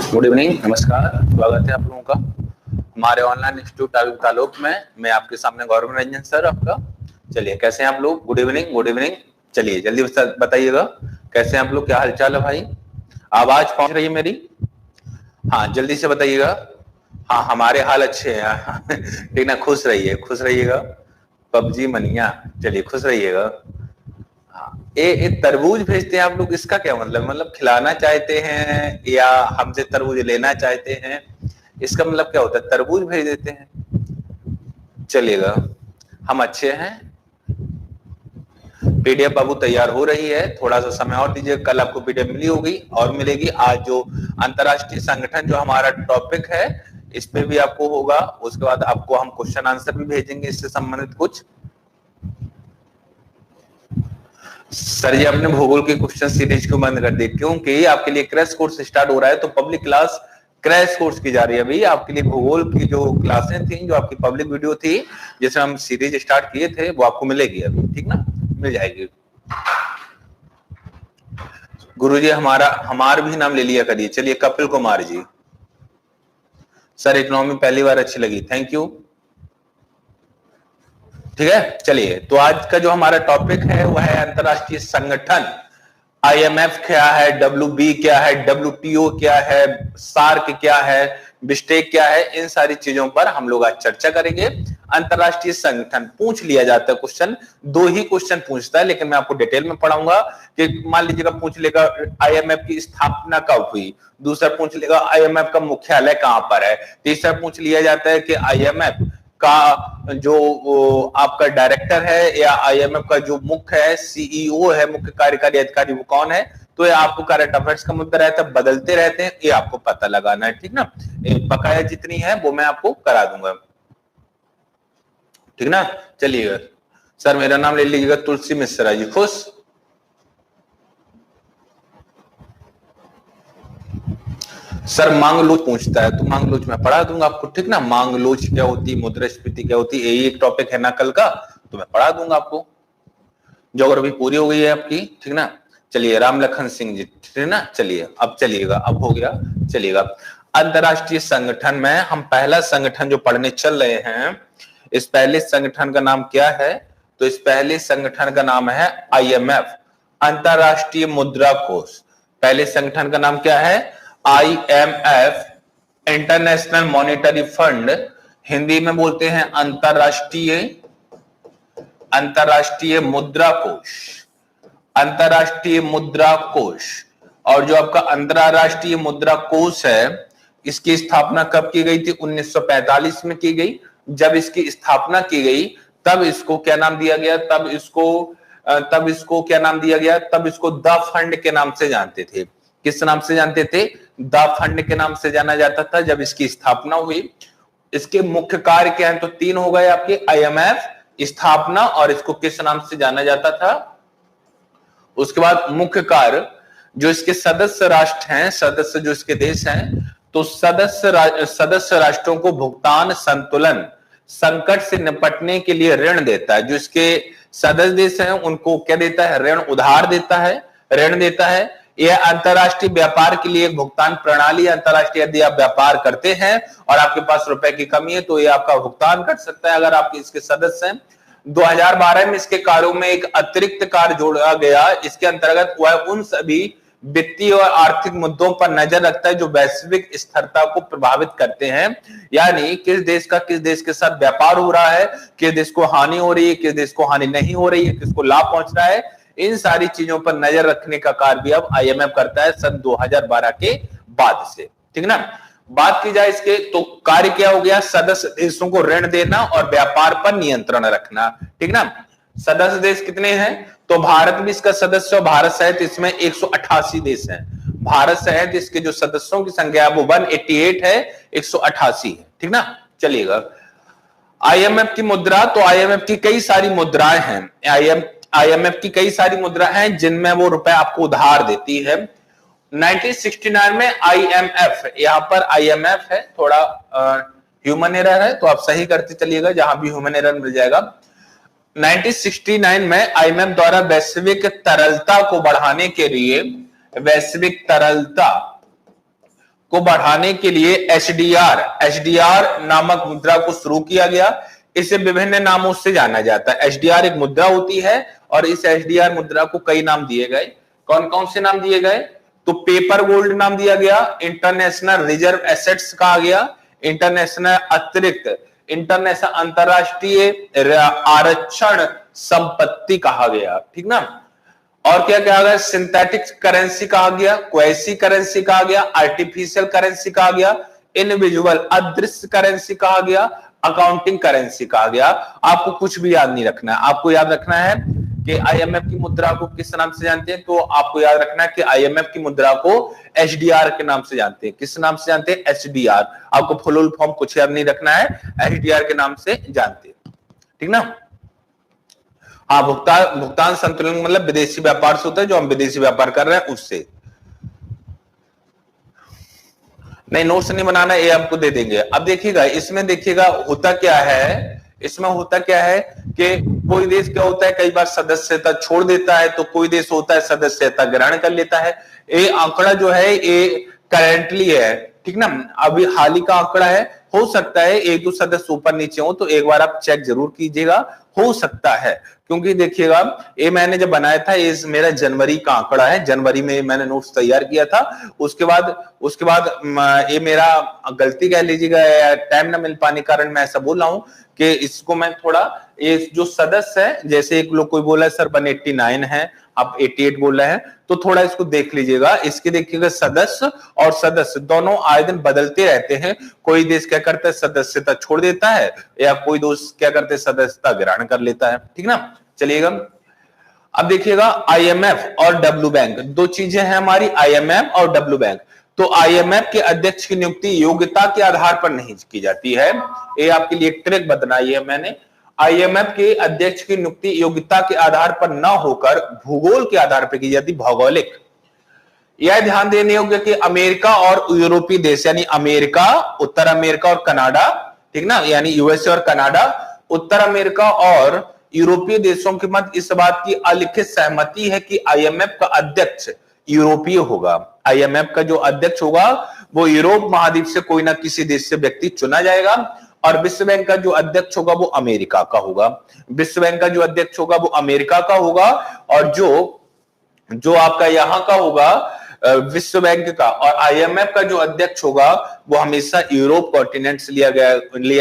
Good evening, नमस्कार। स्वागत है आप लोगों का हमारे ऑनलाइन इंस्टीट्यूट ताल्लुक में। मैं आपके सामने गौरव रंजन सर आपका। चलिए, कैसे हैं आप लोग? Good evening, good evening. चलिए जल्दी बताइएगा कैसे हैं आप लोग, क्या हालचाल है भाई? आवाज पहुंच रही है मेरी? हाँ, जल्दी से बताइएगा। हाँ, हमारे हाल अच्छे हैं। ठीक ना, खुश रहिए, खुश रहिएगा। पबजी मनिया, चलिए खुश रहिएगा। ये तरबूज भेजते हैं आप लोग, इसका क्या मतलब खिलाना चाहते हैं या हमसे तरबूज लेना चाहते हैं? इसका मतलब क्या होता है? तरबूज भेज देते हैं। चलिएगा, हम अच्छे हैं। पीडीएफ बाबू तैयार हो रही है, थोड़ा सा समय और दीजिए। कल आपको पीडीएफ मिली होगी और मिलेगी। आज जो अंतरराष्ट्रीय संगठन जो हमारा टॉपिक है, इस पे भी आपको होगा। उसके बाद आपको हम क्वेश्चन आंसर भी भेजेंगे इससे संबंधित कुछ। सर जी, अपने भूगोल के क्वेश्चन सीरीज को बंद कर दी क्योंकि आपके लिए क्रैश कोर्स स्टार्ट हो रहा है। तो पब्लिक क्लास क्रैश कोर्स की जा रही है अभी आपके लिए। भूगोल की जो क्लासें थी, जो आपकी पब्लिक वीडियो थी जिसमें हम सीरीज स्टार्ट किए थे, वो आपको मिलेगी अभी, ठीक ना, मिल जाएगी। गुरुजी हमार भी नाम ले लिया करिए। चलिए, कपिल कुमार जी। सर, इकोनॉमी पहली बार अच्छी लगी, थैंक यू। ठीक है, चलिए। तो आज का जो हमारा टॉपिक है वह है अंतरराष्ट्रीय संगठन। आईएमएफ क्या है, डब्ल्यूबी क्या है, डब्ल्यूटीओ क्या है, सार्क क्या है, बिस्टेक क्या है, इन सारी चीजों पर हम लोग आज चर्चा करेंगे। अंतरराष्ट्रीय संगठन पूछ लिया जाता है क्वेश्चन, दो ही क्वेश्चन पूछता है, लेकिन मैं आपको डिटेल में पढ़ाऊंगा। कि मान लीजिएगा पूछ लेगा आईएमएफ की स्थापना कब हुई, दूसरा पूछ लेगा आईएमएफ का मुख्यालय कहां पर है, तीसरा पूछ लिया जाता है कि आईएमएफ का जो आपका डायरेक्टर है या आईएमएफ का जो मुख्य है, सीईओ है, मुख्य कार्यकारी अधिकारी, वो कौन है। तो ये आपको करंट अफेयर्स का मुद्दा रहता है, बदलते रहते हैं, ये आपको पता लगाना है, ठीक ना। बकाया जितनी है वो मैं आपको करा दूंगा, ठीक ना। चलिएगा सर, मेरा नाम ले लीजिएगा तुलसी मिश्रा जी। खुश? सर, मांगलोच पूछता है तो मांगलोच मैं पढ़ा दूंगा आपको, ठीक ना। मांगलोच क्या होती है, मुद्रास्फीति क्या होती है, यही एक टॉपिक है ना कल का, तो मैं पढ़ा दूंगा आपको। ज्योग्राफी पूरी हो गई है आपकी, ठीक ना। चलिए, राम लखन सिंह जी, ठीक है ना। चलिए, अब चलिएगा, अब हो गया। चलिएगा, अंतरराष्ट्रीय संगठन में हम पहला संगठन जो पढ़ने चल रहे हैं, इस पहले संगठन का नाम क्या है? तो इस पहले संगठन का नाम है आईएमएफ, अंतरराष्ट्रीय मुद्रा कोष। पहले संगठन का नाम क्या है? IMF, international monetary fund. Hindi में बोलते हैं अंतरराष्ट्रीय मुद्रा कोष, अंतरराष्ट्रीय मुद्रा कोष। और जो आपका अंतरराष्ट्रीय मुद्रा कोष है, इसकी स्थापना कब की गई थी? 1945 में की गई। जब इसकी स्थापना की गई तब इसको क्या नाम दिया गया? तब इसको क्या नाम दिया गया? तब इसको द फंड के नाम से जानते थे। किस नाम से जानते थे? द फंड के नाम से जाना जाता था जब इसकी स्थापना हुई। इसके मुख्य कार्य क्या है? तो तीन हो गए आपके, आईएमएफ, स्थापना, और इसको किस नाम से जाना जाता था। उसके बाद मुख्य कार्य, जो इसके सदस्य राष्ट्र हैं, सदस्य जो इसके देश हैं, तो सदस्य राष्ट्रों को भुगतान संतुलन, संकट से निपटने के लिए ऋण देता है। जो इसके सदस्य देश हैं उनको क्या देता है? ऋण, उधार देता है, ऋण देता है। यह अंतरराष्ट्रीय व्यापार के लिए एक भुगतान प्रणाली। अंतरराष्ट्रीय यदि आप व्यापार करते हैं और आपके पास रुपए की कमी है तो ये आपका भुगतान कर सकता है अगर आप इसके सदस्य हैं। 2012 में इसके कार्यों में एक अतिरिक्त कार्य जोड़ा गया। इसके अंतर्गत वह उन सभी वित्तीय और आर्थिक मुद्दों पर नजर रखता है जो वैश्विक स्थिरता को प्रभावित करते हैं। यानी किस देश के साथ व्यापार हो रहा है, किस देश को हानि हो रही है, किस देश को हानि नहीं हो रही है, किसको लाभ पहुंच रहा है, इन सारी चीजों पर नजर रखने का कार्य भी अब आईएमएफ करता है सन 2012 के बाद से, ठीक ना। बात की जाए इसके, तो कार्य क्या हो गया? सदस्य देशों को ऋण देना और व्यापार पर नियंत्रण रखना, ठीक ना। सदस्य देश कितने हैं? तो भारत भी इसका सदस्य, भारत सहित इसमें 188 देश हैं। भारत सहित इसके जो सदस्यों की संख्या वो 188 है, 188 है, ठीक ना। चलिएगा, आईएमएफ की मुद्रा, तो आईएमएफ की कई सारी मुद्राएं हैं। आईएमएफ की कई सारी मुद्रा हैं जिनमें वो रुपए आपको उधार देती है। 1969 में आईएमएफ, यहां पर आईएमएफ है, थोड़ा ह्यूमन एरर है तो आप सही करते चलिएगा जहां भी ह्यूमन एरर मिल जाएगा। 1969 में आईएमएफ द्वारा वैश्विक तरलता को बढ़ाने के लिए, वैश्विक तरलता को बढ़ाने के लिए एचडीआर नामक मुद्रा को शुरू किया गया। इसे विभिन्न नामों से जाना जाता है। एचडीआर एक मुद्रा होती है और इस एचडीआर मुद्रा को कई नाम दिए गए। कौन कौन से नाम दिए गए? तो पेपर गोल्ड नाम दिया गया, इंटरनेशनल रिजर्व एसेट्स कहा गया, इंटरनेशनल अतिरिक्त इंटरनेशनल अंतरराष्ट्रीय आरक्षण संपत्ति कहा गया, ठीक ना। और क्या कहा गया? सिंथेटिक करेंसी कहा गया, क्वेसी करेंसी कहा गया, आर्टिफिशियल करेंसी कहा गया, इनविजुअल अदृश्य करेंसी कहा गया, अकाउंटिंग करेंसी कहा गया। आपको कुछ भी याद नहीं रखना है, आपको याद रखना है कि आईएमएफ की मुद्रा को किस नाम से जानते हैं। तो आपको याद रखना है कि आईएमएफ की मुद्रा को एचडीआर के नाम से जानते हैं। किस नाम से जानते हैं? एचडीआर। आपको फुल फॉर्म कुछ याद नहीं रखना है, एचडीआर के नाम से जानते हैं, ठीक ना। हाँ, भुगतान संतुलन मतलब विदेशी व्यापार से होता है, जो हम विदेशी व्यापार कर रहे हैं उससे। नहीं, नोट्स नहीं बनाना, ये आपको दे देंगे। अब देखिएगा, इसमें देखिएगा होता क्या है, इसमें होता क्या है कि कोई देश क्या होता है, कई बार सदस्यता छोड़ देता है, तो कोई देश होता है सदस्यता ग्रहण कर लेता है। ये आंकड़ा जो है ये करेंटली है, ठीक ना, अभी हाल ही का आंकड़ा है। हो सकता है एक दो सदस्य ऊपर नीचे हो, तो एक बार आप चेक जरूर कीजिएगा, हो सकता है। क्योंकि देखिएगा, ये मैंने जब बनाया था, ये मेरा जनवरी का आंकड़ा है, जनवरी में मैंने नोट्स तैयार किया था। उसके बाद ये मेरा गलती कह लीजिएगा, टाइम ना मिल पाने के कारण मैं ऐसा बोल रहा हूं कि इसको मैं थोड़ा, ये जो सदस्य है, जैसे एक लोग कोई बोला सर 189 है, आप 88 बोल रहे हैं, तो थोड़ा इसको देख लीजिएगा। इसके देखिएगा, सदस्य और सदस्य दोनों आए दिन बदलते रहते हैं। कोई देश क्या करता है, सदस्यता छोड़ देता है, या कोई देश क्या करते हैं, सदस्यता ग्रहण कर लेता है, ठीक ना। चलिएगा, अब देखिएगा, आईएमएफ और डब्ल्यू बैंक दो चीजें हैं हमारी, आईएमएफ और डब्ल्यू बैंक। तो आईएमएफ के अध्यक्ष की नियुक्ति योग्यता के आधार पर नहीं की जाती है। ये आपके लिए एक ट्रिक बताई है मैंने। आईएमएफ के अध्यक्ष की नियुक्ति योग्यता के आधार पर न होकर भूगोल के आधार पर की जाती, भौगोलिक। यह ध्यान देने योग्य कि अमेरिका और यूरोपीय देश, यानी अमेरिका, उत्तर अमेरिका और कनाडा, ठीक ना, यानी यूएसए और कनाडा, उत्तर अमेरिका और यूरोपीय देशों के मध्य इस बात की अलिखित सहमति है कि आईएमएफ का अध्यक्ष यूरोपीय होगा। आईएमएफ का जो अध्यक्ष होगा वो यूरोप महाद्वीप से कोई ना किसी देश से व्यक्ति चुना जाएगा, और विश्व बैंक का जो अध्यक्ष होगा वो अमेरिका का होगा। विश्व बैंक का जो अध्यक्ष होगा वो अमेरिका का होगा, और जो आपका यहां का होगा विश्व बैंक का, और आईएमएफ का जो अध्यक्ष होगा वो हमेशा यूरोप कॉन्टिनेंट से लिया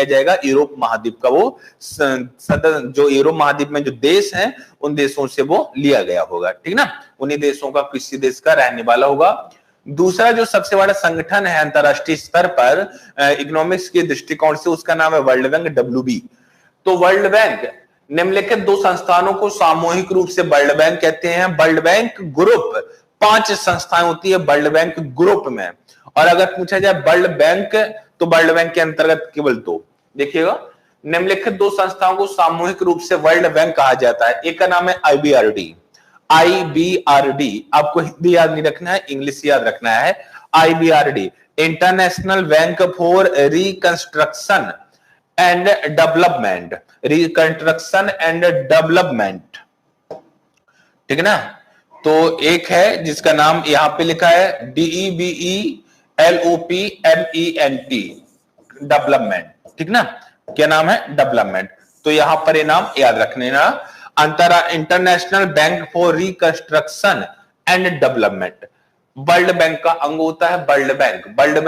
जाएगा, यूरोप महाद्वीप का, वो जो यूरोप महाद्वीप में जो देश हैं उन देशों से वो लिया गया होगा, ठीक ना, उन्हीं देशों का किसी देश का रहने वाला होगा। दूसरा जो सबसे बड़ा संगठन है अंतरराष्ट्रीय स्तर पर इकोनॉमिक्स के दृष्टिकोण से, उसका नाम है वर्ल्ड बैंक, WB। तो वर्ल्ड बैंक निम्नलिखित दो संस्थानों को सामूहिक रूप से वर्ल्ड बैंक कहते हैं। वर्ल्ड बैंक ग्रुप 5 संस्थाएं होती है वर्ल्ड बैंक ग्रुप में, और अगर पूछा जाए वर्ल्ड बैंक, तो वर्ल्ड बैंक के अंतर्गत केवल 2। देखिएगा, निम्नलिखित दो संस्थाओं को सामूहिक रूप से वर्ल्ड बैंक कहा जाता है। एक का नाम है IBRD। आपको हिंदी याद नहीं रखना है, इंग्लिश याद रखना है। IBRD, international bank for reconstruction and development, reconstruction and development, ठीक है ना। तो एक है जिसका नाम यहां पे लिखा है DEVELOPMENT, डेवलपमेंट, ठीक ना, क्या नाम है, डेवलपमेंट। तो यहां पर ये नाम याद रखने ना, international bank for reconstruction and development world bank का अंग होता है। वर्ल्ड बैंक, वर्ल्ड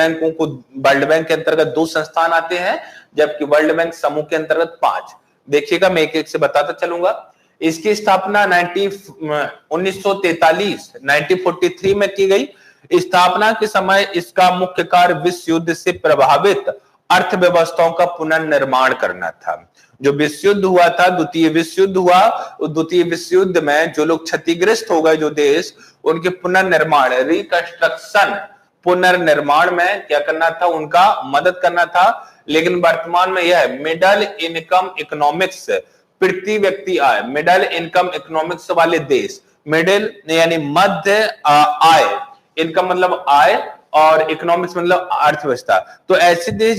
बैंक के अंतर्गत 2 संस्थान आते हैं, जबकि वर्ल्ड बैंक समूह के अंतर्गत 5। देखिएगा, मैं एक एक से बताता चलूंगा। इसकी स्थापना 1943 में की गई। स्थापना के समय इसका मुख्य कार्य विश्व युद्ध से प्रभावित अर्थव्यवस्थाओं का पुनर्निर्माण करना था। जो विश्व युद्ध हुआ था, द्वितीय विश्व युद्ध हुआ, द्वितीय विश्व युद्ध में जो लोग क्षतिग्रस्त हो गए, जो देश, उनके पुनर्निर्माण, रिकंस्ट्रक्शन, पुनर्निर्माण में क्या करना था, उनका मदद करना था। लेकिन वर्तमान में यह मिडिल इनकम इकोनॉमिक्स, प्रति व्यक्ति आय, मिडिल इनकम इकोनॉमिक्स वाले देश, मिडिल यानी मध्य आय, इनकम मतलब आय, और इकोनॉमिक्स मतलब अर्थव्यवस्था। तो ऐसे देश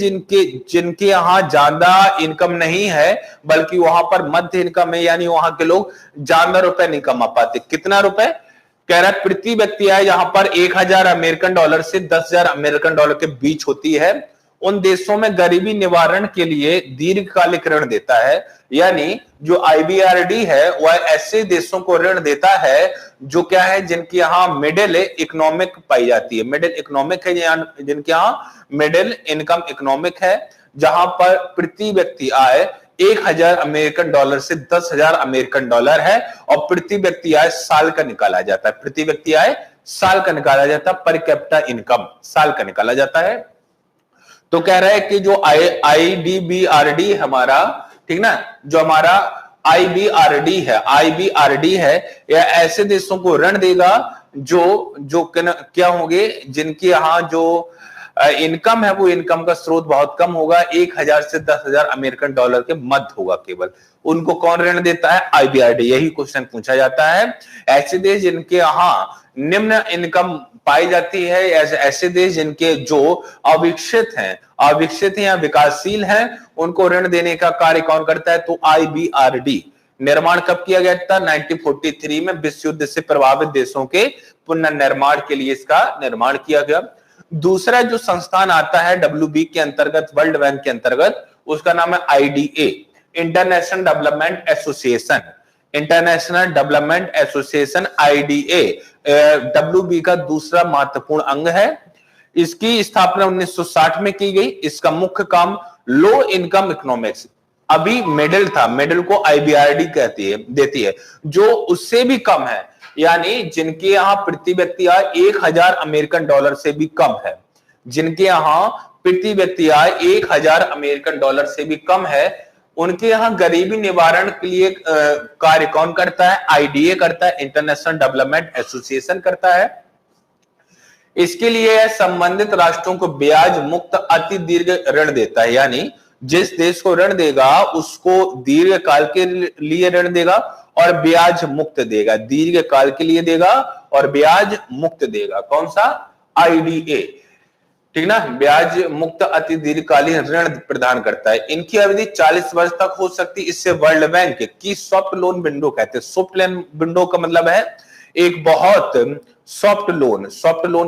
जिनके यहाँ ज्यादा इनकम नहीं है, बल्कि वहां पर मध्य इनकम है, यानी वहां के लोग ज्यादा रुपए नहीं कमा पाते। कितना रुपए? कह रहा है प्रति व्यक्ति आय यहां पर 1000 अमेरिकन डॉलर से 10,000 अमेरिकन डॉलर के बीच होती है, उन देशों में गरीबी निवारण के लिए दीर्घकालिक ऋण देता है। यानी जो आईबीआरडी है वह ऐसे देशों को ऋण देता है जो क्या है, जिनके यहां मिडिल इकोनॉमिक पाई जाती है, मिडिल इकोनॉमिक है, जिनके यहां मिडिल इनकम इकोनॉमिक है, जहां पर प्रति व्यक्ति आय 1000 अमेरिकन डॉलर से 10,000 अमेरिकन डॉलर है और प्रति व्यक्ति आय साल का निकाला जाता है, प्रति व्यक्ति आय साल का निकाला जाता है, पर कैपिटा इनकम साल का निकाला जाता है। तो कह रहा है कि जो आईडीबीआरडी हमारा, ठीक ना, जो हमारा आईबीआरडी है यह ऐसे देशों को ऋण देगा जो क्या होंगे, जिनके यहां जो इनकम है वो इनकम का स्रोत बहुत कम होगा, 1000 से 10,000 अमेरिकन डॉलर के मध्य होगा केवल। उनको कौन ऋण देता है? आईबीआरडी। यही क्वेश्चन पूछा जाता है। ऐसे देश जिनके यहां निम्न इनकम पाई जाती है, ऐसे देश जिनके जो अविकसित हैं या विकासशील हैं, उनको ऋण देने का कार्य कौन करता है? तो आईबीआरडी। निर्माण कब किया गया था? 1943 में विश्व युद्ध से प्रभावित देशों के पुनर्निर्माण के लिए इसका निर्माण किया गया। दूसरा जो संस्थान आता है WB के अंतर्गत, वर्ल्ड बैंक के अंतर्गत, उसका नाम है IDA, international development association. International development association IDA WB का दूसरा महत्वपूर्ण अंग है। इसकी स्थापना 1960 में की गई। इसका मुख्य काम लो इनकम इकोनॉमिक्स, अभी मिडिल था, मिडिल को IBRD देती है, जो उससे भी कम है, यानी जिनके यहां प्रति व्यक्ति आय 1000 अमेरिकन डॉलर से भी कम है, जिनके यहां प्रति व्यक्ति आय 1000 अमेरिकन डॉलर से भी कम है, उनके यहां गरीबी निवारण के लिए कार्य कौन करता है? IDA करता है, इंटरनेशनल डेवलपमेंट एसोसिएशन करता है। इसके लिए संबंधित राष्ट्रों को ब्याज मुक्त अति दीर्घ ऋण देता है, यानी जिस देश को ऋण देगा उसको दीर्घ काल के लिए ऋण देगा और ब्याज मुक्त देगा, दीर्घ काल के लिए देगा और ब्याज मुक्त देगा। कौन सा? IDA, ठीक ना, ब्याज मुक्त अति दीर्घकालीन ऋण प्रदान करता है। इनकी अवधि 40 वर्ष तक हो सकती है। इससे वर्ल्ड बैंक की सॉफ्ट लोन विंडो कहते हैं। सॉफ्ट लोन विंडो का मतलब है एक बहुत सॉफ्ट लोन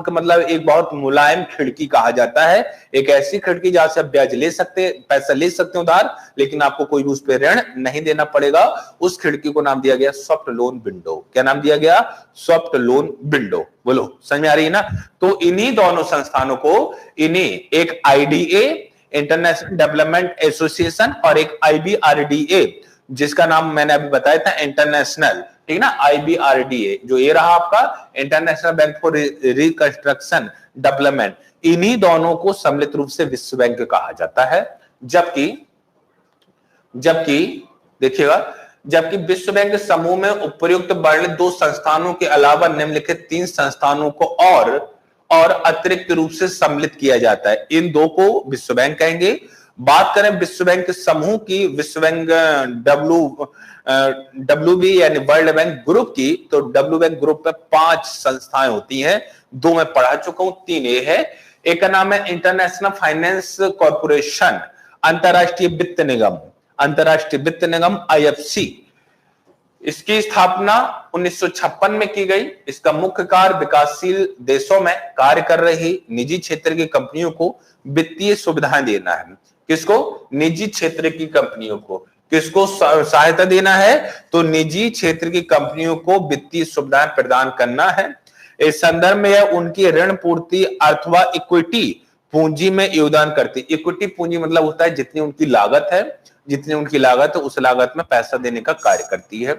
का मतलब एक बहुत मुलायम खिड़की कहा जाता है। एक ऐसी खिड़की जहां से आप ब्याज ले सकते, पैसा ले सकते हो उधार, लेकिन आपको कोई भी उस पर ऋण नहीं देना पड़ेगा। उस खिड़की को नाम दिया गया सॉफ्ट लोन विंडो। क्या नाम दिया गया? Soft loan window. बोलो, समझ में आ रही है ना? तो इन्हीं दोनों संस्थानों को, एक IDA इंटरनेशनल डेवलपमेंट एसोसिएशन और एक IBRDA जिसका नाम मैंने अभी बताया था इंटरनेशनल, ठीक ना, IBRDA जो ये रहा आपका international bank for reconstruction development, इन्हीं दोनों को सम्मिलित रूप से विश्व बैंक कहा जाता है। जबकि देखिएगा, जबकि विश्व बैंक समूह में उपयुक्त वर्णित 2 संस्थानों के अलावा निम्नलिखित 3 संस्थानों को और अतिरिक्त रूप से सम्मिलित किया जाता है। इन 2 को विश्व बैंक कहेंगे। बात करें विश्व बैंक समूह की, विश्व बैंक WB यानी वर्ल्ड बैंक ग्रुप की, तो W बैंक ग्रुप में 5 संस्थाएं होती हैं। 2 मैं पढ़ा चुका हूं, 3 ये है। एक का नाम है इंटरनेशनल फाइनेंस कॉर्पोरेशन, अंतरराष्ट्रीय वित्त निगम IFC। इसकी स्थापना 1956 में की गई। इसका मुख्य कार्य विकासशील देशों में कार्य कर रही निजी क्षेत्र की कंपनियों को वित्तीय सुविधाएं देना है। किसको? निजी क्षेत्र की कंपनियों को। किसको सहायता देना है? तो निजी क्षेत्र की कंपनियों को वित्तीय सुविधाएं प्रदान करना है। इस संदर्भ में यह उनकी ऋण पूर्ति अथवा इक्विटी पूंजी में योगदान करती है। इक्विटी पूंजी मतलब होता है जितनी उनकी लागत है, उस लागत में पैसा देने का कार्य करती है,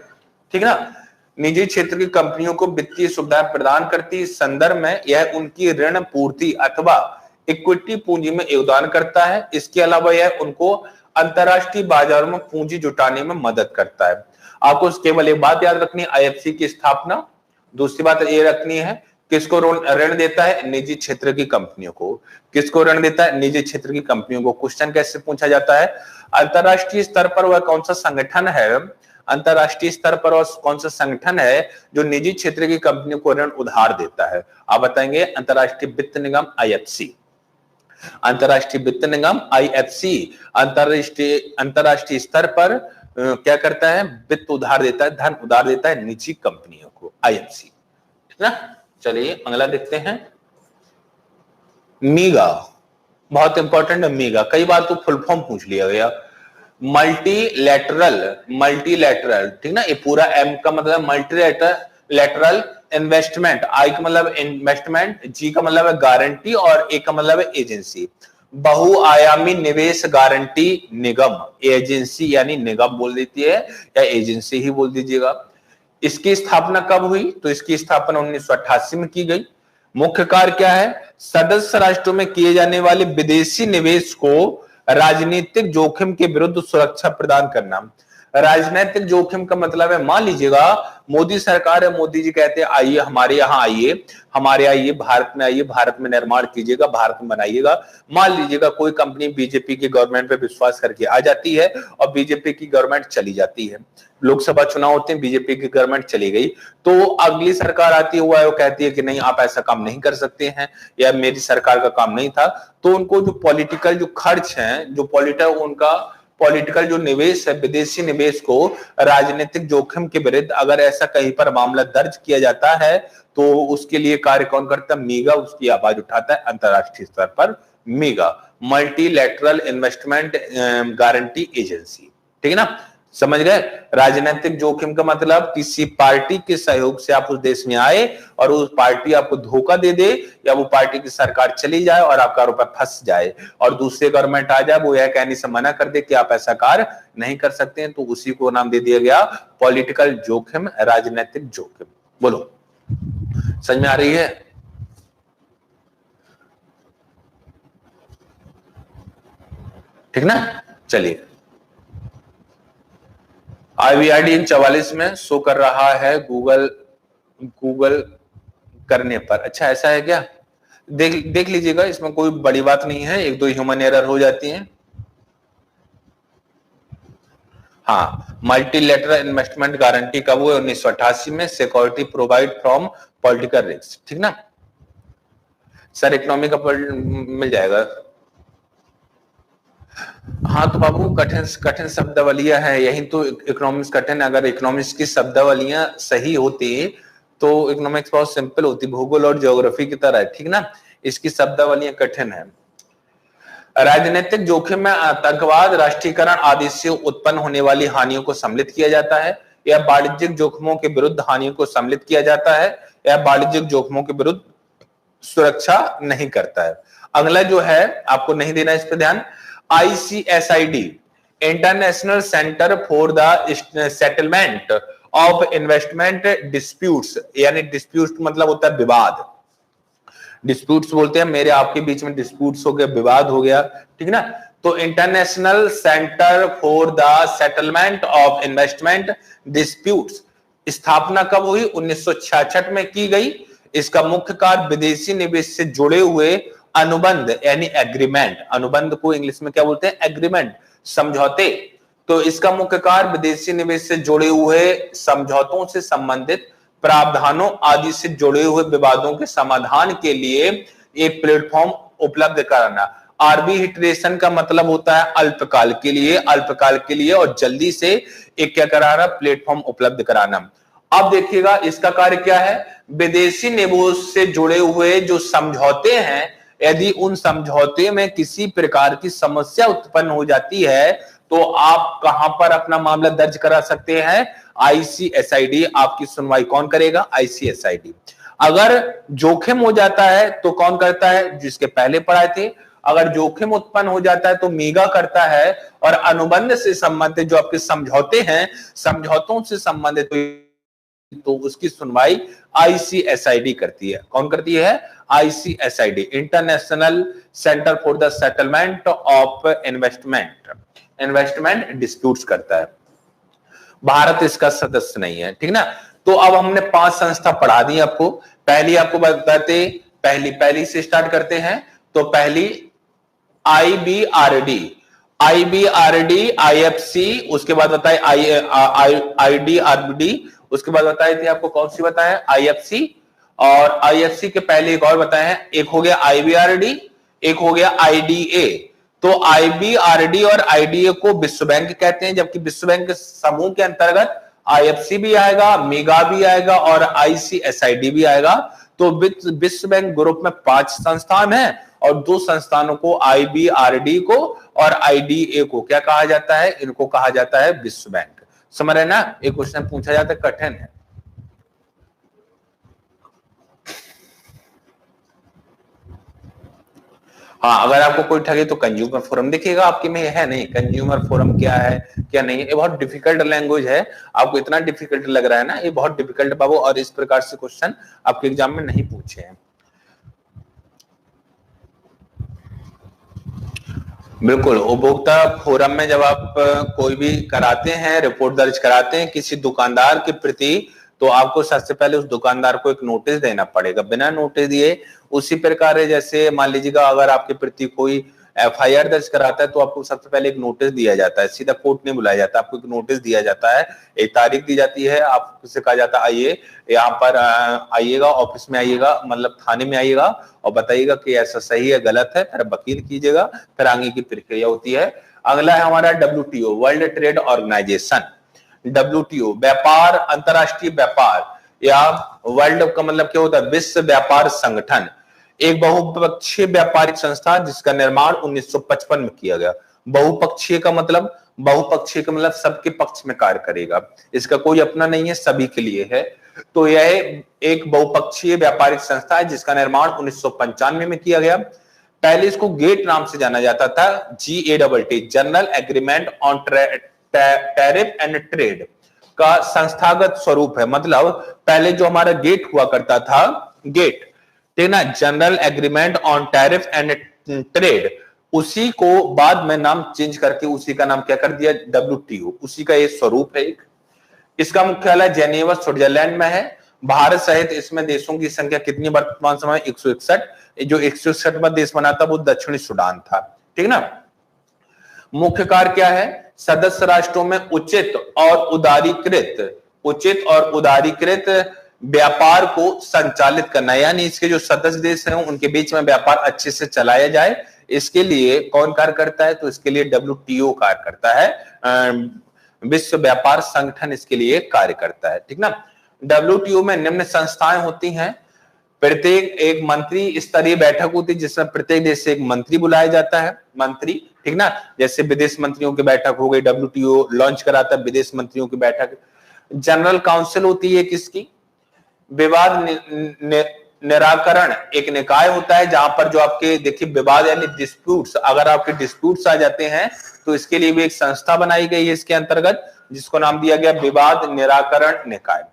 ठीक ना। निजी क्षेत्र की कंपनियों को वित्तीय सुविधाएं प्रदान करती है। इस संदर्भ में यह उनकी ऋण पूर्ति अथवा इक्विटी पूंजी में योगदान करता है। इसके अलावा यह उनको अंतरराष्ट्रीय बाजारों में पूंजी जुटाने में मदद करता है। आपको केवल एक बात याद रखनी है, IFC की स्थापना। दूसरी बात ये रखनी है, किसको ऋण देता है? निजी क्षेत्र की कंपनियों को। किसको ऋण देता है? निजी क्षेत्र की कंपनियों को। क्वेश्चन कैसे पूछा जाता है? अंतरराष्ट्रीय स्तर पर वह कौन सा संगठन है, अंतरराष्ट्रीय स्तर पर और कौन सा संगठन है जो निजी क्षेत्र की कंपनियों को ऋण उधार देता है? आप बताएंगे अंतरराष्ट्रीय वित्त निगम IFC। अंतरराष्ट्रीय वित्त निगम IFC अंतरराष्ट्रीय स्तर पर क्या करता है? वित्त उधार देता है, धन उधार देता है निजी कंपनियों को, IFC। ना। चलिए अगला देखते हैं, मीगा, बहुत इंपॉर्टेंट है मीगा, कई बार तो फुल फॉर्म पूछ लिया गया। मल्टीलैटरल, मल्टीलैटरल, ठीक ना, ये पूरा एम का मतलब मल्टीलैटरल इन्वेस्टमेंट, आई का मतलब इन्वेस्टमेंट, जी का मतलब है गारंटी और ए का मतलब है एजेंसी। बहुआयामी निवेश गारंटी निगम, एजेंसी यानी निगम बोल देती है या एजेंसी ही बोल दीजिएगा। इसकी स्थापना कब हुई? तो इसकी स्थापना 1988 में की गई। मुख्य कार्य क्या है? सदस्य राष्ट्रों में किए जाने वाले विदेशी निवेश को राजनीतिक जोखिम के विरुद्ध सुरक्षा प्रदान करना। राजनीतिक जोखिम का मतलब है, मान लीजिएगा मोदी सरकार है, मोदी जी कहते हैं आइए हमारे यहाँ आइए, हमारे आइए भारत में आइए, भारत में निर्माण कीजिएगा, भारत में बनाइएगा। मान लीजिएगा कोई कंपनी बीजेपी की गवर्नमेंट पे विश्वास करके आ जाती है और बीजेपी की गवर्नमेंट चली जाती है, लोकसभा चुनाव होते हैं, बीजेपी की गवर्नमेंट चली गई, तो अगली सरकार आती हुआ है, वो कहती है कि नहीं आप ऐसा काम नहीं कर सकते हैं या मेरी सरकार का काम नहीं था, तो उनको जो पॉलिटिकल जो खर्च है, जो पॉलिटिकल जो निवेश है, विदेशी निवेश को राजनीतिक जोखिम के विरुद्ध अगर ऐसा कहीं पर मामला दर्ज किया जाता है तो उसके लिए कार्य कौन करता है? मीगा उसकी आवाज उठाता है अंतरराष्ट्रीय स्तर पर। मीगा, मल्टीलैटरल इन्वेस्टमेंट गारंटी एजेंसी, ठीक है ना, समझ गए। राजनीतिक जोखिम का मतलब किसी पार्टी के सहयोग से आप उस देश में आए और उस पार्टी आपको धोखा दे दे या वो पार्टी की सरकार चली जाए और आपका रुपया फंस जाए और दूसरे गवर्नमेंट आ जाए, वो यह कहने से मना कर दे कि आप ऐसा कार्य नहीं कर सकते हैं, तो उसी को नाम दे दिया गया पॉलिटिकल जोखिम, राजनीतिक जोखिम। बोलो समझ में आ रही है? ठीक ना। चलिए IBRD इन 44 में शो कर रहा है गूगल करने पर। अच्छा ऐसा है क्या? देख लीजिएगा, इसमें कोई बड़ी बात नहीं है, एक दो ह्यूमन एरर हो जाती है। हाँ, मल्टीलैटरल इन्वेस्टमेंट गारंटी कब हुए? 1988 में। Security provide from political risk, ठीक ना सर, इकोनॉमी का मिल जाएगा। हाँ तो बाबू कठिन शब्दावलियां है, यही तो इकोनॉमिक्स कठिन है। अगर इकोनॉमिक्स की शब्दावलियां सही होती तो इकोनॉमिक्स बहुत सिंपल होती, भूगोल और ज्योग्राफी की तरह, ठीक ना। इसकी शब्दावलियां कठिन है। राजनीतिक जोखिम में आतंकवाद, राष्ट्रीयकरण आदि से उत्पन्न होने वाली हानियों को सम्मिलित किया जाता है या वाणिज्यिक जोखिमों के विरुद्ध हानियों को सम्मिलित किया जाता है या वाणिज्यिक जोखिमों के विरुद्ध सुरक्षा नहीं करता है। अगला जो है आपको नहीं देना इस पर ध्यान, ICSID, international centre for the settlement of investment disputes, यानी डिस्प्यूट्स मतलब होता है विवाद, डिस्प्यूट्स बोलते हैं, मेरे आपके बीच में डिस्प्यूट्स हो गया, विवाद हो गया, ठीक ना। तो international centre for the settlement of investment disputes स्थापना कब हुई? 1966 में की गई। इसका मुख्य कार्य विदेशी निवेश से जुड़े हुए अनुबंध यानी एग्रीमेंट, अनुबंध को इंग्लिश में क्या बोलते हैं? एग्रीमेंट, समझौते। तो इसका मुख्य कार्य विदेशी निवेश से जुड़े हुए समझौतों से संबंधित प्रावधानों आदि से जुड़े हुए विवादों के समाधान के लिए एक प्लेटफॉर्म उपलब्ध कराना। आर्बिट्रेशन का मतलब होता है अल्पकाल के लिए, अल्पकाल के लिए और जल्दी से एक क्या कराना? प्लेटफॉर्म उपलब्ध कराना। अब देखिएगा इसका कार्य क्या है? विदेशी निवेश से जुड़े हुए जो समझौते हैं, यदि उन समझौते में किसी प्रकार की समस्या उत्पन्न हो जाती है तो आप कहां पर अपना मामला दर्ज करा सकते हैं? ICSID। आपकी सुनवाई कौन करेगा? ICSID। अगर जोखिम हो जाता है तो कौन करता है? जिसके पहले पढ़ाए थे। अगर जोखिम उत्पन्न हो जाता है तो मीगा करता है और अनुबंध से संबंधित जो आपके समझौते हैं, समझौतों से संबंधित तो उसकी सुनवाई ICSID करती है। कौन करती है? ICSID, international centre for the settlement of investment disputes करता है। भारत इसका सदस्य नहीं है, ठीक ना। तो अब हमने 5 संस्था पढ़ा दी आपको। पहली आपको बताते, पहली से स्टार्ट करते हैं। तो पहली IBRD, IFC, उसके बाद बताए IDRBD, उसके बाद बताए थे आपको कौन सी बताए? IFC, और IFC के पहले एक और बताए हैं, एक हो गया IBRD, एक हो गया IDA। तो IBRD और IDA को विश्व बैंक कहते हैं, जबकि विश्व बैंक के समूह के अंतर्गत IFC भी आएगा, मेगा भी आएगा और ICSID भी आएगा। तो विश्व बैंक ग्रुप में 5 संस्थान हैं और 2 संस्थानों को IBRD को और IDA को क्या कहा जाता है, इनको कहा जाता है विश्व बैंक। समझ रहे ना, एक क्वेश्चन पूछा जाता है, कठिन है। हाँ, अगर आपको कोई ठगे तो कंज्यूमर फोरम देखिएगा, आपके में है नहीं कंज्यूमर फोरम क्या है क्या नहीं है। ये बहुत डिफिकल्ट लैंग्वेज है, आपको इतना डिफिकल्ट लग रहा है ना, ये बहुत डिफिकल्ट बाबू, और इस प्रकार से क्वेश्चन आपके एग्जाम में नहीं पूछे हैं। बिल्कुल, उपभोक्ता फोरम में जब आप कोई भी कराते हैं, रिपोर्ट दर्ज कराते हैं किसी दुकानदार के प्रति, तो आपको सबसे पहले उस दुकानदार को एक नोटिस देना पड़ेगा। बिना नोटिस दिए, उसी प्रकार है जैसे मान लीजिएगा अगर आपके प्रति कोई FIR दर्ज कराता है तो आपको सबसे पहले एक नोटिस दिया जाता है, सीधा कोर्ट नहीं बुलाया जाता, आपको एक नोटिस दिया जाता है, एक तारीख दी जाती है, आपसे कहा जाता है आइए यहाँ पर आइएगा, ऑफिस में आइएगा, मतलब थाने में आइएगा और बताइएगा कि ऐसा सही है गलत है, फिर वकील कीजिएगा, फिर आगे की प्रक्रिया होती है। अगला है हमारा WTO, world trade organisation. WTO व्यापार, अंतरराष्ट्रीय व्यापार, या वर्ल्ड का मतलब क्या होता है, विश्व व्यापार संगठन, एक बहुपक्षीय व्यापारिक संस्था जिसका निर्माण 1955 में किया गया। बहुपक्षीय का मतलब, बहुपक्षीय का मतलब सबके पक्ष में कार्य करेगा, इसका कोई अपना नहीं है, सभी के लिए है। तो यह एक बहुपक्षीय व्यापारिक संस्था है जिसका निर्माण 1995 में किया गया। पहले इसको गेट नाम से जाना जाता था, GATT, general agreement on tariff and trade का संस्थागत स्वरूप है। मतलब पहले जो हमारा गेट हुआ करता था, गेट, ठीक ना, general agreement on tariff and trade, उसी को बाद में नाम चेंज करके उसी का नाम क्या कर दिया, WTO, उसी का ये स्वरूप है। एक इसका मुख्यालय जेनेवा स्विट्जरलैंड में है। भारत सहित इसमें देशों की संख्या कितनी वर्तमान समय 161, जो 161वां देश बना था वो दक्षिणी सूडान था, ठीक ना। मुख्य कार्य क्या है, सदस्य राष्ट्रों में उचित और उदारीकृत व्यापार को संचालित करना, यानी इसके जो सदस्य देश हैं उनके बीच में व्यापार अच्छे से चलाया जाए, इसके लिए कौन कार्य करता है, तो इसके लिए WTO कार्य करता है, विश्व व्यापार संगठन इसके लिए कार्य करता है, ठीक ना। WTO में निम्न संस्थाएं होती हैं, प्रत्येक एक मंत्री स्तरीय बैठक होती है जिसमें प्रत्येक देश से एक मंत्री बुलाया जाता है, मंत्री, ठीक ना। जैसे विदेश मंत्रियों की बैठक हो गई, WTO लॉन्च कराता है विदेश मंत्रियों की बैठक। जनरल काउंसिल होती है किसकी, विवाद निराकरण एक निकाय होता है जहां पर जो आपके देखिए विवाद यानी डिस्प्यूट्स, अगर आपके डिस्प्यूट्स आ जाते हैं तो इसके लिए भी एक संस्था बनाई गई है इसके अंतर्गत, जिसको नाम दिया गया विवाद निराकरण निकाय।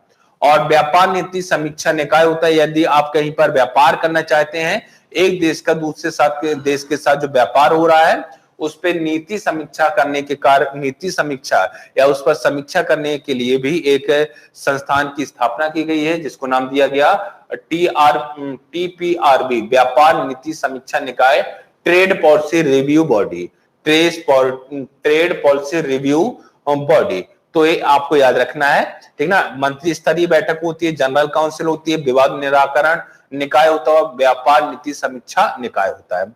और व्यापार नीति समीक्षा निकाय होता है, यदि आप कहीं पर व्यापार करना चाहते हैं, एक देश का दूसरे देश के साथ जो व्यापार हो रहा है उस पर नीति समीक्षा करने के कार्य, नीति समीक्षा या उस पर समीक्षा करने के लिए भी एक संस्थान की स्थापना की गई है जिसको नाम दिया गया TPRB, व्यापार नीति समीक्षा निकाय, trade policy review body, trade policy review body. तो ये आपको याद रखना है, ठीक ना। मंत्री स्तरीय बैठक होती है, जनरल काउंसिल होती है, विवाद निराकरण निकाय होता है, व्यापार नीति समीक्षा निकाय होता है,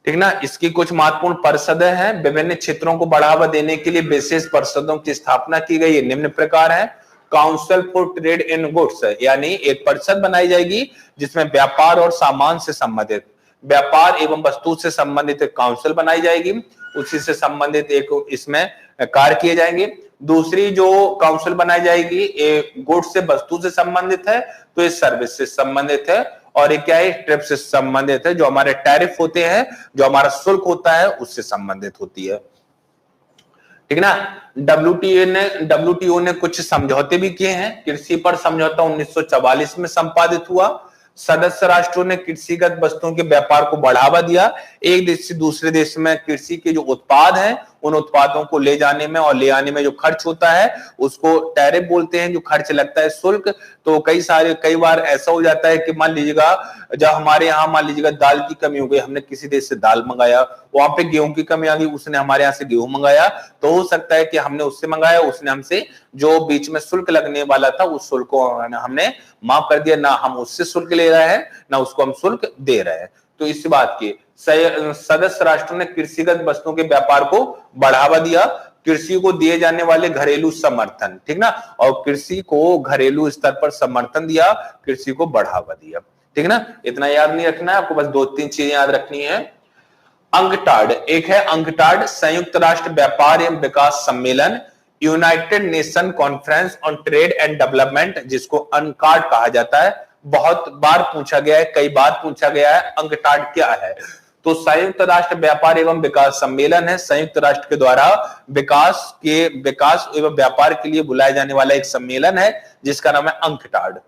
ठीक ना। इसकी कुछ महत्वपूर्ण परिषदें हैं, विभिन्न क्षेत्रों को बढ़ावा देने के लिए विशेष परिषदों की स्थापना की गई है, निम्न प्रकार है। Council for trade in goods, यानी एक परिषद बनाई जाएगी जिसमें व्यापार और सामान से संबंधित, व्यापार एवं वस्तु से संबंधित एक काउंसिल बनाई जाएगी, उसी से संबंधित एक इसमें कार्य किए जाएंगे। दूसरी जो काउंसिल बनाई जाएगी एक गुड्स से वस्तु से संबंधित है, तो ये सर्विस से संबंधित है, और एक क्या है, ट्रिप्स से संबंधित है, जो हमारे टैरिफ होते हैं, जो हमारा शुल्क होता है उससे संबंधित होती है, ठीक ना। WTO ने कुछ समझौते भी किए हैं, कृषि पर समझौता 1944 में संपादित हुआ। सदस्य राष्ट्रों ने कृषिगत वस्तुओं के व्यापार को बढ़ावा दिया, एक देश से दूसरे देश में कृषि के जो उत्पाद हैं उन उत्पादों को ले जाने में और ले आने में जो खर्च होता है उसको टैरिफ बोलते हैं, जो खर्च लगता है शुल्क। तो कई बार ऐसा हो जाता है कि मान लीजिएगा जब हमारे यहाँ मान लीजिएगा दाल की कमी हो गई, हमने किसी देश से दाल मंगाया, वहां पे गेहूं की कमी आ गई, उसने हमारे यहाँ से गेहूं मंगाया, तो हो सकता है कि हमने उससे मंगाया, उसने हमसे जो बीच में शुल्क लगने वाला था उस शुल्क को हमने माफ कर दिया, ना हम उससे शुल्क ले रहे हैं ना उसको हम शुल्क दे रहे हैं। तो इस बात की सदस्य राष्ट्रों ने कृषिगत वस्तुओं के व्यापार को बढ़ावा दिया, कृषि को दिए जाने वाले घरेलू समर्थन, ठीक ना, और कृषि को घरेलू स्तर पर समर्थन दिया, कृषि को बढ़ावा दिया, ठीक ना। इतना याद नहीं रखना है आपको, बस 2-3 चीजें याद रखनी है। अंकटाड, एक है अंकटाड, संयुक्त राष्ट्र व्यापार एवं विकास सम्मेलन, United nation conference on trade and development, जिसको अनकाड कहा जाता है। बहुत बार पूछा गया है, कई बार पूछा गया है, अंकटाड क्या है? तो संयुक्त राष्ट्र व्यापार एवं विकास सम्मेलन है, संयुक्त राष्ट्र के द्वारा विकास एवं व्यापार के लिए बुलाया जाने वाला एक सम्मेलन है जिसका नाम है अंकटाड।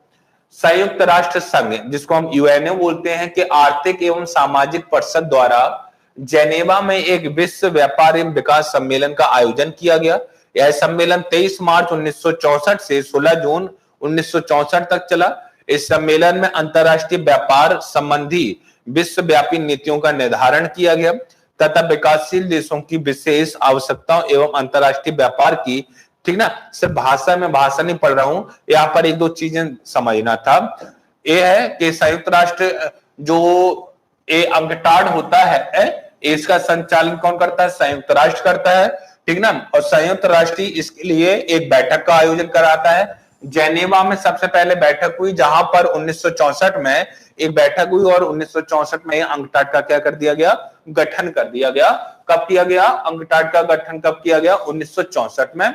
संयुक्त राष्ट्र संघ, जिसको हम यूएनओ बोलते हैं, कि आर्थिक एवं सामाजिक परिषद द्वारा जेनेवा में एक विश्व व्यापार एवं विकास सम्मेलन का आयोजन किया गया। यह सम्मेलन 23 मार्च 1964 से 16 जून 1964 तक चला। इस सम्मेलन में अंतरराष्ट्रीय व्यापार संबंधी विश्वव्यापी नीतियों का निर्धारण किया गया तथा विकासशील देशों की विशेष आवश्यकताओं एवं अंतरराष्ट्रीय व्यापार की, ठीक ना, सिर्फ भाषा में भाषा नहीं पढ़ रहा हूं, यहाँ पर 1-2 चीजें समझना था। यह है कि संयुक्त राष्ट्र जो अंकटाड होता है, इसका संचालन कौन करता है? संयुक्त राष्ट्र करता है, ठीक ना। और संयुक्त राष्ट्र इसके लिए एक बैठक का आयोजन कराता है। जेनेवा में सबसे पहले बैठक हुई, जहां पर 1964 में एक बैठक हुई और 1964 में अंकटाड का क्या कर दिया गया? गठन कर दिया गया। कब किया गया? अंकटाड का गठन कब किया गया? 1964 में।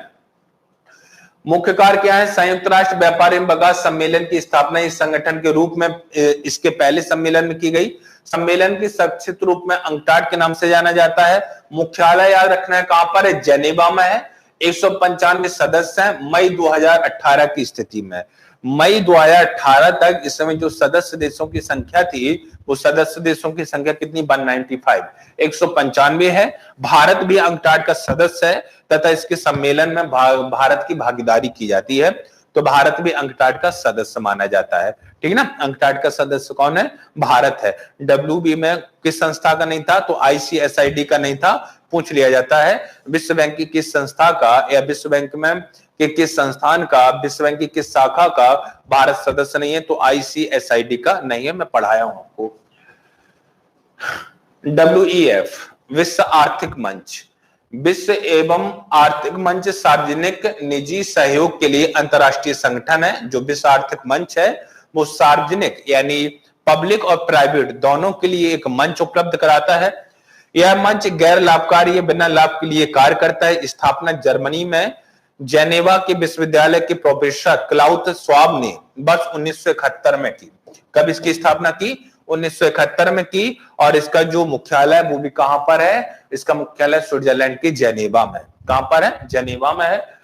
मुख्य कार्य क्या है? संयुक्त राष्ट्र व्यापार एवं विकास सम्मेलन की स्थापना इस संगठन के रूप में इसके पहले सम्मेलन में की गई। सम्मेलन की संक्षिप्त रूप में अंकटाड के नाम से जाना जाता है। मुख्यालय याद रखना है कहां पर है? जेनेवा में है। 195 सदस्य हैं मई 2018 की स्थिति में। मई 2018 तक इस समय जो सदस्य देशों की संख्या थी, वो सदस्य देशों की संख्या कितनी? 195, 195 है। भारत भी अंकटाड का सदस्य है तथा इसके सम्मेलन में भारत की भागीदारी की जाती है, तो भारत भी अंकटाड का सदस्य माना जाता है, ठीक ना। अंकटाड का सदस्य कौन है? भारत है। WB में किस संस्था का नहीं था? तो ICSID का नहीं था, पूछ लिया जाता है। विश्व बैंक की किस संस्था का या विश्व बैंक में कि किस संस्थान का, विश्व बैंक की किस शाखा का भारत सदस्य नहीं है? तो ICSID का नहीं है, मैं पढ़ाया हूं आपको। WEF, विश्व आर्थिक मंच, विश्व एवं आर्थिक मंच सार्वजनिक निजी सहयोग के लिए अंतरराष्ट्रीय संगठन है। जो विश्व आर्थिक मंच है वो सार्वजनिक यानी पब्लिक और प्राइवेट दोनों के लिए एक मंच उपलब्ध कराता है। यह मंच गैर लाभकारी या बिना लाभ के लिए कार्य करता है। स्थापना जर्मनी में जेनेवा के विश्वविद्यालय के प्रोफेसर क्लाउस श्वाब ने वर्ष 1971 में की। कब इसकी स्थापना की? 1971 में की। और इसका जो मुख्यालय वो भी कहां पर है? इसका मुख्यालय स्विट्जरलैंड के जेनेवा में। कहां पर है? जेनेवा में है।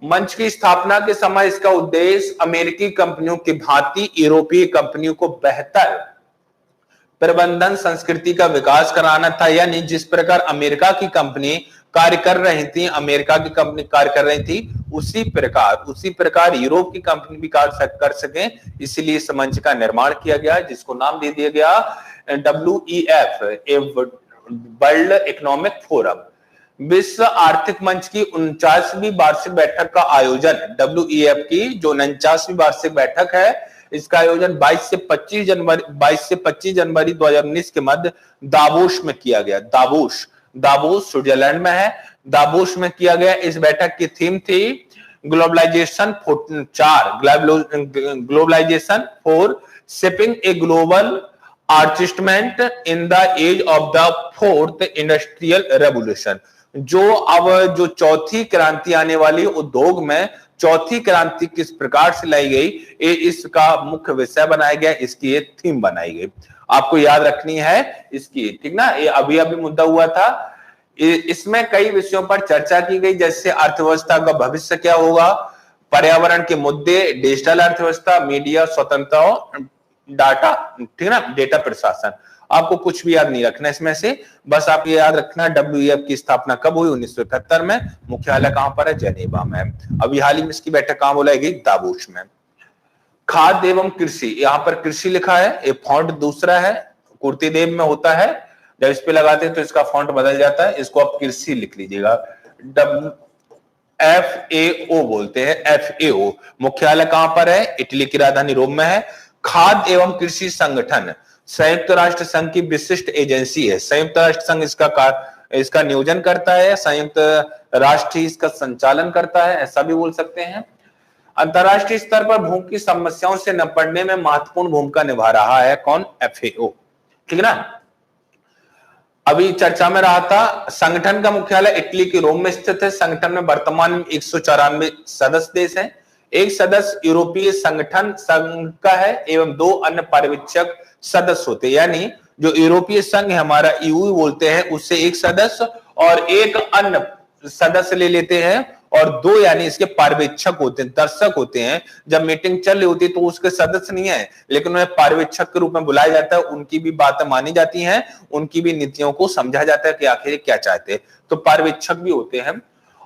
मंच की स्थापना के समय इसका उद्देश्य अमेरिकी कंपनियों की भांति यूरोपीय कंपनियों को बेहतर प्रबंधन संस्कृति का विकास कराना था। यानी जिस प्रकार अमेरिका की कंपनी कार्य कर रही थी, अमेरिका की कंपनी कार्य कर रही थी, उसी प्रकार यूरोप की कंपनी भी कार्य कर सके, इसलिए इस मंच का निर्माण किया गया, जिसको नाम दे दिया गया WEF, वर्ल्ड इकोनॉमिक फोरम। विश्व आर्थिक मंच की 49वीं वार्षिक बैठक का आयोजन, WEF की जो 49वीं वार्षिक बैठक है, इसका आयोजन 22 से 25 जनवरी 2019 के मध्य दावोस में किया गया। दावोस स्विट्जरलैंड में है, दावोस में किया गया। इस बैठक की थीम थी globalisation for shaping a global adjustment in the age of the 4th industrial revolution. जो चौथी क्रांति आने वाली उद्योग में चौथी क्रांति किस प्रकार से लाई गई, ये इसका मुख्य विषय बनाया गया, इसकी एक थीम बनाई गई, आपको याद रखनी है इसकी, ठीक ना। ये अभी मुद्दा हुआ था। इसमें कई विषयों पर चर्चा की गई, जैसे अर्थव्यवस्था का भविष्य क्या होगा, पर्यावरण के मुद्दे, डिजिटल अर्थव्यवस्था, मीडिया स्वतंत्रता, डाटा, ठीक ना, डेटा प्रशासन। आपको कुछ भी याद नहीं रखना इसमें से, बस आप ये याद रखना WEF की स्थापना कब हुई? 1971 में। मुख्यालय कहां पर है? जेनेवा में। अभी हाल ही में इसकी बैठक कहां बुलाई गई? दावोस में। खाद्य एवं कृषि, यहां पर कृषि लिखा है, ये फॉन्ट दूसरा है, कुर्ती देव में होता है, जब इस पे लगाते हैं तो इसका फॉन्ट बदल जाता है, इसको आप कृषि लिख लीजिएगा। FAO बोलते हैं, FAO। मुख्यालय कहां पर है? इटली की राजधानी रोम में है। खाद्य एवं कृषि संगठन संयुक्त राष्ट्र संघ की विशिष्ट एजेंसी है। संयुक्त राष्ट्र संघ इसका इसका नियोजन करता है, संयुक्त राष्ट्र ही इसका संचालन करता है, ऐसा भी बोल सकते हैं। अंतरराष्ट्रीय स्तर पर भूख की समस्याओं से निपटने में महत्वपूर्ण भूमिका निभा रहा है कौन? FAO, ठीक है ना। अभी चर्चा में रहा था, संगठन का मुख्यालय इटली के रोम में स्थित है। संगठन में वर्तमान में 194 सदस्य देश हैं। एक सदस्य यूरोपीय संगठन संघ का है एवं 2 अन्य पर्यवेक्षक सदस्य होते हैं। यानी जो यूरोपीय संघ है हमारा EU बोलते हैं, उससे एक सदस्य और एक अन्य सदस्य ले लेते हैं, और 2 यानी इसके पर्यवेक्षक होते हैं, दर्शक होते हैं। जब मीटिंग चल रही होती है तो उसके सदस्य नहीं है, लेकिन उन्हें पर्यवेक्षक के रूप में बुलाया जाता है। उनकी भी बातें मानी जाती हैं, उनकी भी नीतियों को समझा जाता है कि आखिर क्या चाहते हैं, तो पर्यवेक्षक भी होते हैं।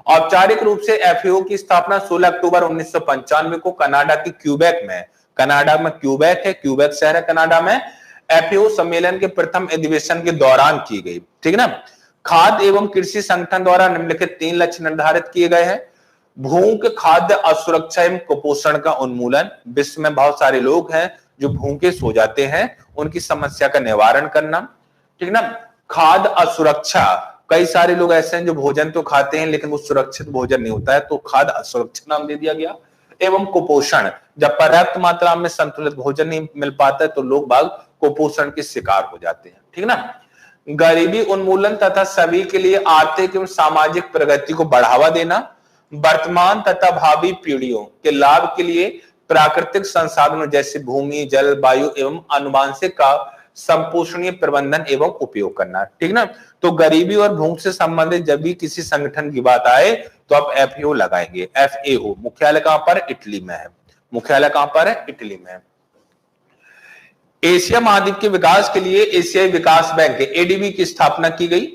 औपचारिक रूप से FAO की स्थापना 16 अक्टूबर 1995 को कनाडा के क्यूबेक में, कनाडा में क्यूबेक है, क्यूबेक शहर है कनाडा में, FAO सम्मेलन के प्रथम अधिवेशन के दौरान की गई, ठीक है ना। खाद्य एवं कृषि संगठन द्वारा निम्नलिखित 3 लक्ष्य निर्धारित किए गए हैं। भूख, खाद्य असुरक्षा एवं कुपोषण का उन्मूलन। विश्व में बहुत सारे लोग हैं जो भूखे सो जाते हैं, उनकी समस्या का निवारण करना, ठीक ना। खाद्य असुरक्षा, कई सारे लोग ऐसे हैं जो भोजन तो खाते हैं लेकिन वो सुरक्षित भोजन नहीं होता है, तो खाद्य असुरक्षा नाम दे दिया गया। एवं कुपोषण, जब पर्याप्त मात्रा में संतुलित भोजन नहीं मिल पाता है तो लोग बाग कुपोषण के शिकार हो जाते हैं, ठीक ना। गरीबी उन्मूलन तथा सभी के लिए आर्थिक एवं सामाजिक प्रगति को बढ़ावा देना। वर्तमान तथा भावी पीढ़ियों के लाभ के लिए प्राकृतिक संसाधनों जैसे भूमि, जल, वायु एवं आनुवंशिक का संपोषणीय प्रबंधन एवं उपयोग करना, ठीक ना। तो गरीबी और भूख से संबंधित जब भी किसी संगठन की बात आए तो आप FAO लगाएंगे। FAO मुख्यालय कहां पर? इटली में है। मुख्यालय कहां पर है? इटली में। एशिया महाद्वीप के विकास के लिए एशियाई विकास बैंक ADB की स्थापना की गई।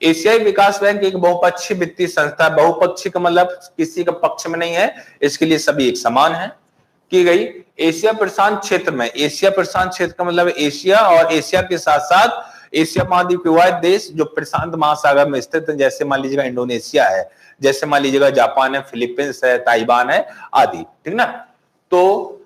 एशियाई विकास बैंक एक बहुपक्षीय वित्तीय संस्था, बहुपक्षीय का मतलब किसी का पक्ष में नहीं है, इसके लिए सभी एक समान है, की गई। एशिया प्रशांत क्षेत्र में, एशिया प्रशांत क्षेत्र का मतलब एशिया और एशिया के साथ साथ एशिया महाद्वीप के वह देश जो प्रशांत महासागर में स्थित है, जैसे मान लीजिएगा इंडोनेशिया है, जैसे मान लीजिएगा जापान है, फिलीपींस है, ताइवान है आदि, ठीक ना। तो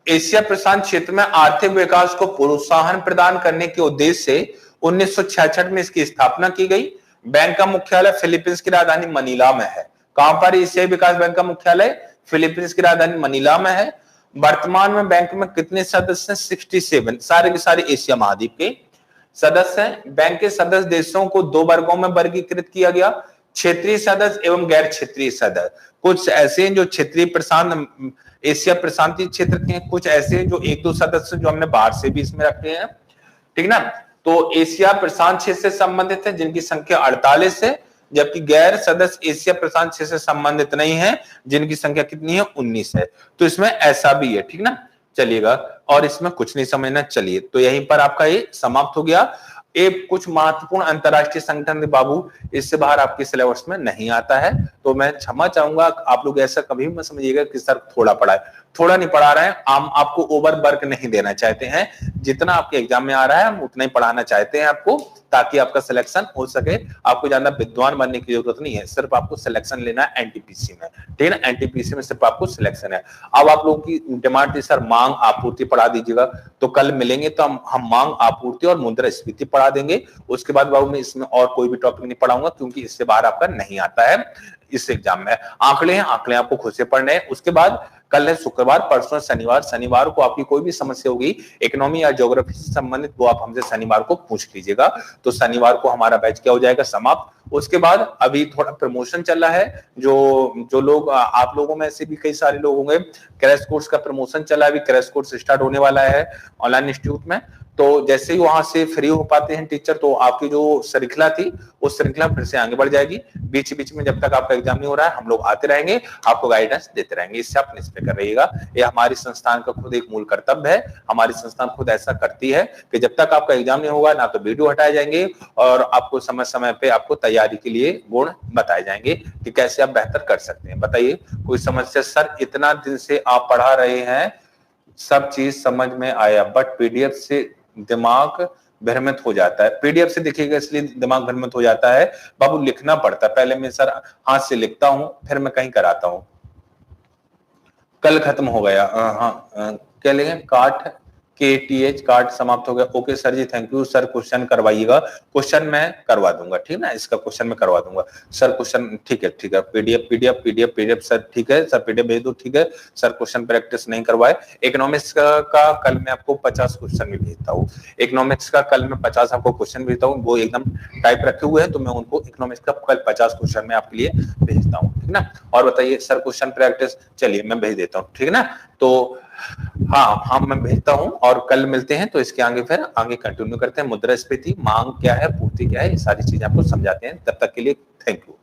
एशिया प्रशांत क्षेत्र में आर्थिक विकास को प्रोत्साहन प्रदान करने के उद्देश्य से 1966 में इसकी स्थापना की गई। बैंक का मुख्यालय फिलीपींस की राजधानी मनीला में है। कहां पर? एशियाई विकास बैंक का मुख्यालय फिलीपींस की राजधानी मनीला में है। वर्तमान में बैंक में कितने सदस्य हैं? 67, सारे के सारे एशिया महाद्वीप के सदस्य हैं। बैंक के सदस्य देशों को 2 वर्गों में वर्गीकृत किया गया, क्षेत्रीय सदस्य एवं गैर क्षेत्रीय सदस्य। कुछ ऐसे हैं जो क्षेत्रीय प्रशांत, एशिया प्रशांतीय क्षेत्र के हैं, कुछ ऐसे हैं जो 1-2 सदस्य जो हमने बाहर से भी इसमें रखे हैं, ठीक ना। तो एशिया प्रशांत क्षेत्र से संबंधित है जिनकी संख्या 48 है, जबकि गैर सदस्य एशिया प्रशांत क्षेत्र से संबंधित नहीं है जिनकी संख्या कितनी है? 19 है। तो इसमें ऐसा भी है, ठीक ना। चलिएगा, और इसमें कुछ नहीं समझना। चलिए, तो यहीं पर आपका ये समाप्त हो गया। एक कुछ महत्वपूर्ण अंतरराष्ट्रीय संगठन बाबू इससे बाहर आपके सिलेबस में नहीं आता है, तो मैं क्षमा चाहूंगा। आप लोग ऐसा कभी मत समझिएगा कि सर थोड़ा पढ़ा है, थोड़ा नहीं पढ़ा रहे हैं हम, आपको ओवर वर्क नहीं देना चाहते हैं। जितना आपके एग्जाम में आ रहा है हम उतना ही पढ़ाना चाहते हैं आपको, ताकि आपका सिलेक्शन हो सके। आपको ज्यादा विद्वान बनने की जरूरत नहीं है, सिर्फ आपको सिलेक्शन लेना है NTPC में, ठीक है ना। NTPC में सिर्फ आपको सिलेक्शन है। अब आप लोगों की डिमांड थी सर मांग आपूर्ति पढ़ा दीजिएगा, तो कल मिलेंगे तो हम मांग आपूर्ति और मुद्रास्फीति पढ़ा देंगे। उसके बाद बाबू मैं इसमें और कोई भी टॉपिक नहीं पढ़ाऊंगा, क्योंकि इससे बाहर आपका नहीं आता है इस एग्जाम में। आंकड़े हैं, आंकड़े आपको खुद से पढ़ने हैं। उसके बाद कल है शुक्रवार, परसों शनिवार। शनिवार को आपकी कोई भी समस्या होगी इकोनॉमी या ज्योग्राफी से संबंधित, वो आप हमसे शनिवार को पूछ लीजिएगा। तो शनिवार को हमारा बैच क्या हो जाएगा? समाप्त। उसके बाद अभी थोड़ा प्रमोशन चल रहा है, जो लोग आप लोगों में से भी कई सारे लोग होंगे, क्रैश कोर्स का प्रमोशन चला है। अभी क्रैश कोर्स स्टार्ट होने वाला है ऑनलाइन इंस्टीट्यूट में। तो जैसे ही वहां से फ्री हो पाते हैं टीचर, तो आपकी जो श्रृंखला थी उस श्रृंखला फिर से आगे बढ़ जाएगी। बीच बीच में जब तक आपका एग्जाम नहीं हो रहा है हम लोग आते रहेंगे, आपको गाइडेंस देते रहेंगे। इससे आप निश्चित कर रहिएगा। ये हमारी संस्थान का खुद एक मूल कर्तव्य है। हमारी संस्थान खुद ऐसा करती है कि जब तक आपका एग्जाम नहीं होगा ना तो वीडियो हटाए जाएंगे, और आपको समय समय पे आपको तैयारी के लिए गुण बताए जाएंगे कि कैसे आप बेहतर कर सकते हैं। बताइए कोई समस्या? सर इतना दिन से आप पढ़ा रहे हैं, सब चीज समझ में आया, बट PDF से दिमाग भ्रमित हो जाता है। PDF से देखिएगा इसलिए दिमाग भ्रमित हो जाता है बाबू, लिखना पड़ता है। पहले मैं सर हाथ से लिखता हूं, फिर मैं कहीं कराता हूं। कल खत्म हो गया। हाँ, क्या लेंगे? काट KTH कार्ड समाप्त हो गया। Okay sir ji, thank you sir. Question करवाइएगा, क्वेश्चन मैं करवा दूंगा, ठीक है ना, इसका क्वेश्चन मैं करवा दूंगा सर। क्वेश्चन ठीक है, ठीक है। पीडीएफ सर, ठीक है सर, पीडीएफ भेज दो, ठीक है सर। क्वेश्चन प्रैक्टिस नहीं करवाए। इकोनॉमिक्स का कल मैं आपको 50 क्वेश्चन भी भेजता हूँ। इकोनॉमिक्स का कल मैं 50 आपको क्वेश्चन भेजता हूँ, वो एकदम टाइप रखे हुए हैं, तो मैं उनको इकोनॉमिक्स का कल 50 क्वेश्चन मैं आपके लिए भेजता हूँ, ठीक ना। और बताइए सर क्वेश्चन प्रैक्टिस, चलिए मैं भेज देता हूँ, ठीक है ना। तो हाँ मैं भेजता हूं और कल मिलते हैं। तो इसके आगे फिर आगे कंटिन्यू करते हैं। मुद्रास्फीति, मांग क्या है, पूर्ति क्या है, ये सारी चीजें आपको समझाते हैं। तब तक के लिए थैंक यू।